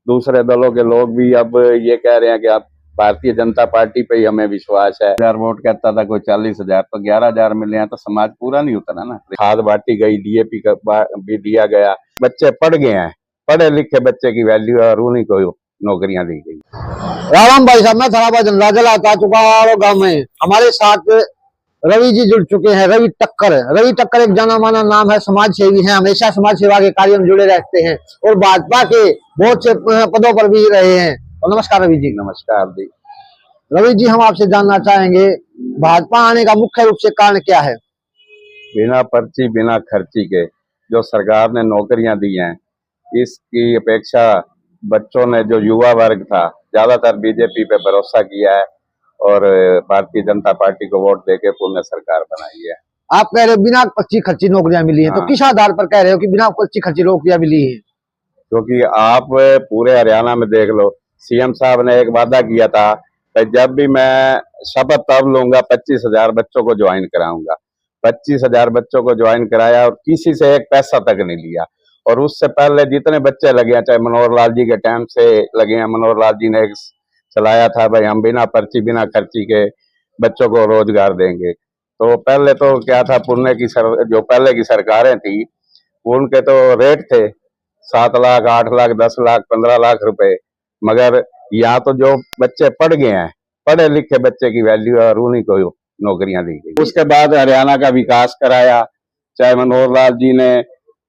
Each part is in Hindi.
दूसरे दलों के लोग भी अब ये कह रहे हैं कि अब भारतीय जनता पार्टी पे ही हमें विश्वास है। 1000 वोट कहता था कोई 40,000, तो 11,000 मिले हैं, तो समाज पूरा नहीं उतरा ना। खाद बांटी गई, डीएपी का भी दिया गया, बच्चे पढ़ गए हैं, पढ़े लिखे बच्चे की वैल्यू है और उन्हीं को नौकरियां दी गई। राम भाई साहब, मैं थोड़ा जंगला लाता चुका और गाँव में हमारे साथ रवि जी जुड़ चुके हैं। रवि टक्कर एक जाना माना नाम है, समाज सेवी है, हमेशा समाज सेवा के कार्य में जुड़े रहते हैं और भाजपा के बहुत से पदों पर भी रहे हैं। तो नमस्कार रवि जी। नमस्कार जी। रवि जी, हम आपसे जानना चाहेंगे भाजपा आने का मुख्य रूप से कारण क्या है? बिना पर्ची बिना खर्ची के जो सरकार ने नौकरियां दी हैं, इसकी अपेक्षा बच्चों ने, जो युवा वर्ग था, ज्यादातर बीजेपी पे भरोसा किया है और भारतीय जनता पार्टी को वोट देके पुनः सरकार बनाई है। आप कह रहे हो बिना पर्ची खर्ची नौकरियां मिली हैं। हाँ। तो किस आधार पर कह रहे हो कि बिना पर्ची खर्ची नौकरियां मिली हैं? क्योंकि आप पूरे हरियाणा में देख लो, सीएम साहब ने एक वादा किया था कि जब भी मैं शपथ तब लूंगा 25,000 बच्चों को ज्वाइन कराऊंगा। 25,000 बच्चों को ज्वाइन कराया और किसी से एक पैसा तक नहीं लिया। और उससे पहले जितने बच्चे लगे हैं, चाहे मनोहर लाल जी के टाइम से लगे हैं, मनोहर लाल जी ने चलाया था भाई हम बिना पर्ची बिना खर्ची के बच्चों को रोजगार देंगे। तो पहले तो क्या था, पुणे की जो पहले की सरकारें थी, उनके तो रेट थे 7 लाख, 8 लाख, 10 लाख, 15 लाख रुपए। मगर यहाँ तो जो बच्चे पढ़ गए हैं, पढ़े लिखे बच्चे की वैल्यू है और उन्हीं को नौकरियां दी गई। उसके बाद हरियाणा का विकास कराया, चाहे मनोहर लाल जी ने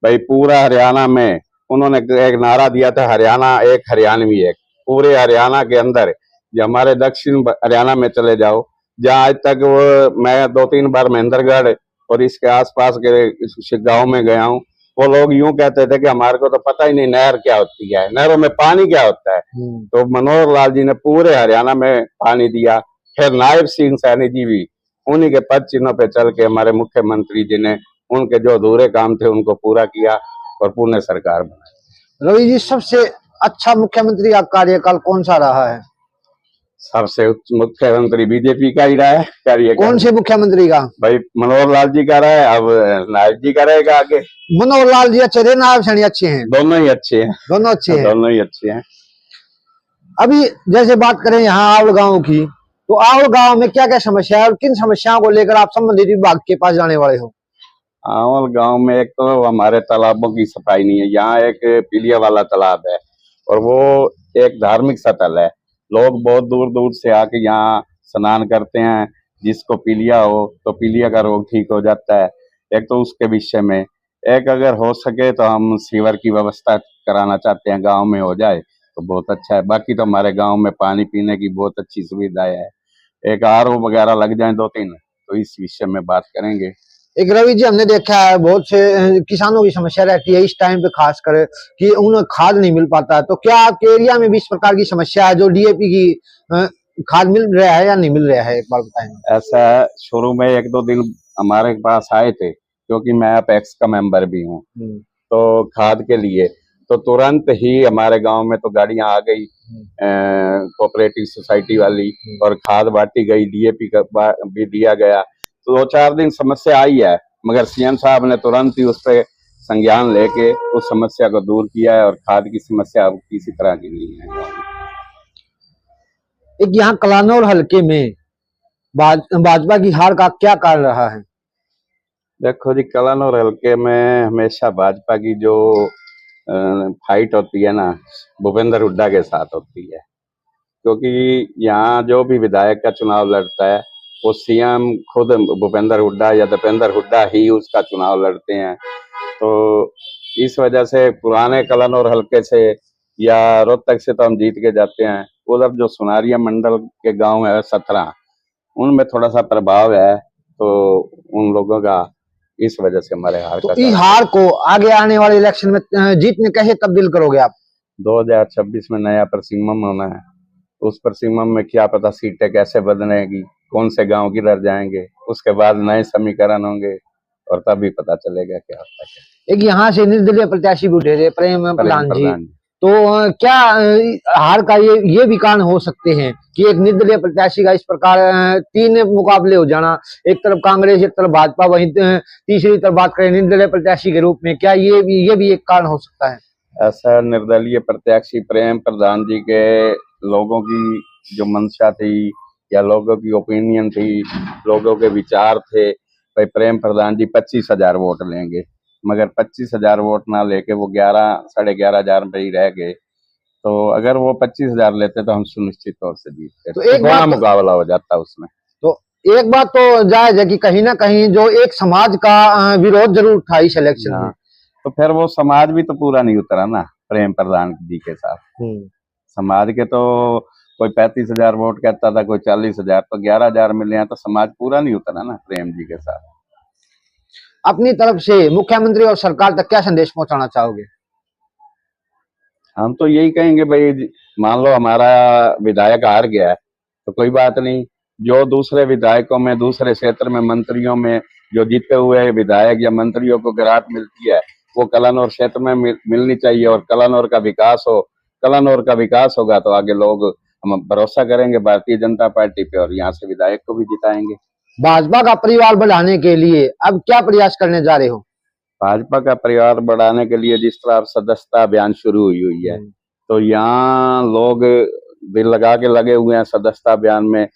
भाई पूरा हरियाणा में, उन्होंने एक नारा दिया था, हरियाणा एक हरियाणवी एक। पूरे हरियाणा के अंदर, जो हमारे दक्षिण हरियाणा में चले जाओ, जहाँ आज तक वो मैं 2-3 बार महेंद्रगढ़ और इसके आसपास के गाँव में गया हूँ, वो लोग यूं कहते थे कि हमारे को तो पता ही नहीं नहर क्या होती है, नहरों में पानी क्या होता है। तो मनोहर लाल जी ने पूरे हरियाणा में पानी दिया। फिर नायब सिंह सैनी जी भी उन्हीं के पद चिन्हों पे चल के हमारे मुख्यमंत्री जी ने उनके जो अधूरे काम थे उनको पूरा किया और पुनः सरकार बनाई। रवि जी, सबसे अच्छा मुख्यमंत्री का कार्यकाल कौन सा रहा है? सबसे मुख्यमंत्री बीजेपी का ही रहा है। कौन से मुख्यमंत्री का? भाई मनोहर लाल जी का रहा है, अब नायब जी का रहेगा आगे। मनोहर लाल जी अच्छे थे, नायब सैनी अच्छे हैं? दोनों ही अच्छे हैं। दोनों अच्छे हैं। दोनों ही अच्छे हैं। अभी जैसे बात करें यहाँ आवल गांव की, तो आवल गांव में क्या क्या समस्या है और किन समस्याओं को लेकर आप संबंधित विभाग के पास जाने वाले हो? आवल गांव में एक तो हमारे तालाबों की सफाई नहीं है। यहाँ एक पीलिया वाला तालाब है और वो एक धार्मिक स्थल है। लोग बहुत दूर दूर से आके यहाँ स्नान करते हैं। जिसको पीलिया हो तो पीलिया का रोग ठीक हो जाता है। एक तो उसके विषय में, एक अगर हो सके तो हम सीवर की व्यवस्था कराना चाहते हैं, गांव में हो जाए तो बहुत अच्छा है। बाकी तो हमारे गांव में पानी पीने की बहुत अच्छी सुविधाएं है। एक आरओ वगैरह लग जाए 2-3, तो इस विषय में बात करेंगे। एक रवि जी, हमने देखा है बहुत से किसानों की समस्या रहती है इस टाइम पे, खास कर कि उन्हें खाद नहीं मिल पाता है। तो क्या आपके एरिया में भी इस प्रकार की समस्या है, जो डीएपी की खाद मिल रहा है या नहीं मिल रहा है? एक बार बताएं। ऐसा शुरू में 1-2 दिन हमारे पास आए थे, क्योंकि मैं अपेक्स का मेंबर भी हूँ, तो खाद के लिए तो तुरंत ही हमारे गांव में तो गाड़ियां आ गई कोऑपरेटिव सोसाइटी वाली और खाद बांटी गई, डीएपी का भी दिया गया। तो 2-4 दिन समस्या आई है, मगर सीएम साहब ने तुरंत ही उस पर संज्ञान लेके उस समस्या को दूर किया है और खाद की समस्या अब किसी तरह की नहीं है। एक यहाँ कलानौर हल्के में भाजपा की हार का क्या कारण रहा है? देखो जी, कलानौर हल्के में हमेशा भाजपा की जो फाइट होती है ना, भूपेंद्र हुड्डा के साथ होती है। क्योंकि यहाँ जो भी विधायक का चुनाव लड़ता है वो सीएम खुद भूपेंद्र हुड्डा या दीपेंद्र हुड्डा ही उसका चुनाव लड़ते हैं। तो इस वजह से पुराने कलानौर हल्के से या रोहतक से तो हम जीत के जाते हैं। उधर जो सुनारिया मंडल के गांव है 17, उनमें थोड़ा सा प्रभाव है, तो उन लोगों का इस वजह से हमारे हार तो इस हार को आगे आने वाले इलेक्शन में जीत में कैसे तब्दील करोगे आप? 2026 में नया परिसीमम होना है। उस परिसीमम में क्या पता सीटें कैसे बदलेगी, कौन से गांव किधर जाएंगे, उसके बाद नए समीकरण होंगे और तभी पता चलेगा क्या होता है। एक यहाँ से निर्दलीय प्रत्याशी भी उठे थे, प्रेम प्रधान जी। तो क्या हार का ये भी कारण हो सकते हैं कि एक निर्दलीय प्रत्याशी का इस प्रकार 3 मुकाबले हो जाना, एक तरफ कांग्रेस एक तरफ भाजपा, वहीं तीसरी तरफ बात करें निर्दलीय प्रत्याशी के रूप में, क्या ये भी एक कारण हो सकता है? ऐसा निर्दलीय प्रत्याशी प्रेम प्रधान जी के लोगों की जो मंशा थी या लोगों की ओपिनियन थी, लोगों के विचार थे, भाई प्रेम प्रधान जी 25,000 वोट लेंगे, मगर 25,000 वोट ना लेके वो 11 11,500 पे ही रह गए। तो अगर वो 25,000 लेते तो हम सुनिश्चित तौर से जीतते, तो एक दोनों बात मुकाबला हो जाता उसमें। तो एक बात तो जायज है कि कहीं ना कहीं जो एक समाज का विरोध जरूर था इस इलेक्शन में। हाँ, तो फिर वो समाज भी तो पूरा नहीं उतरा ना प्रेम प्रधान जी के साथ। समाज के तो कोई 35,000 वोट कहता था, कोई 40,000, तो 11,000 मिले हैं, तो समाज पूरा नहीं उतरा ना प्रेम जी के साथ। अपनी तरफ से मुख्यमंत्री और सरकार तक क्या संदेश पहुंचाना चाहोगे? हम तो यही कहेंगे भाई, मान लो हमारा विधायक हार गया है तो कोई बात नहीं, जो दूसरे विधायकों में, दूसरे क्षेत्र में, मंत्रियों में जो जीते हुए विधायक या मंत्रियों को ग्रांट मिलती है, वो कलानौर क्षेत्र में मिलनी चाहिए, और कलानौर का विकास हो। कलानौर का विकास होगा तो आगे लोग, हम भरोसा करेंगे भारतीय जनता पार्टी पे, और यहाँ से विधायक को भी जिताएंगे। भाजपा का परिवार बढ़ाने के लिए अब क्या प्रयास करने जा रहे हो? भाजपा का परिवार बढ़ाने के लिए जिस तरह सदस्यता अभियान शुरू हुई है, तो यहाँ लोग दिल लगा के लगे हुए हैं सदस्यता अभियान में।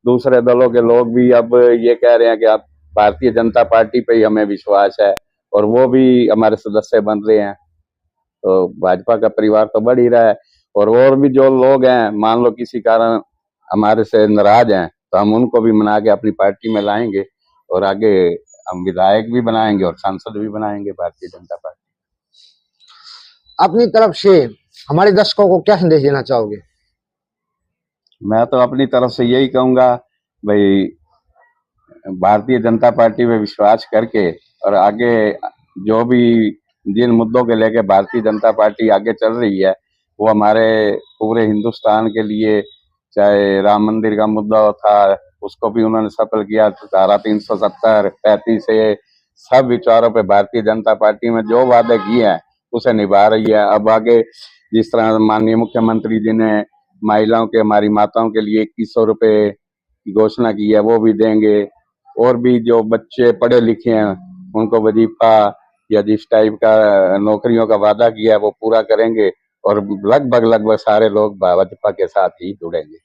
दूसरे दलों के लोग भी अब ये कह रहे हैं कि आप भारतीय जनता पार्टी पे ही हमें विश्वास है, और वो भी हमारे सदस्य बन रहे हैं। तो भाजपा का परिवार तो बढ़ ही रहा है, और भी जो लोग हैं, मान लो किसी कारण हमारे से नाराज हैं, तो हम उनको भी मना के अपनी पार्टी में लाएंगे, और आगे हम विधायक भी बनाएंगे और सांसद भी बनाएंगे भारतीय जनता पार्टी। अपनी तरफ से हमारे दर्शकों को क्या संदेश देना चाहोगे? मैं तो अपनी तरफ से यही कहूंगा भाई, भारतीय जनता पार्टी में विश्वास करके, और आगे जो भी जिन मुद्दों के लेके भारतीय जनता पार्टी आगे चल रही है, वो हमारे पूरे हिंदुस्तान के लिए, चाहे राम मंदिर का मुद्दा था, उसको भी उन्होंने सफल किया, धारा 370, 35 से सब विचारों पे भारतीय जनता पार्टी में जो वादे किए हैं उसे निभा रही है। अब आगे जिस तरह माननीय मुख्यमंत्री जी ने महिलाओं के, हमारी माताओं के लिए 2100 रुपए की घोषणा की है, वो भी देंगे। और भी जो बच्चे पढ़े लिखे हैं उनको वजीफा या जिस टाइप का नौकरियों का वादा किया है वो पूरा करेंगे, और लगभग सारे लोग भाजपा के साथ ही जुड़ेंगे।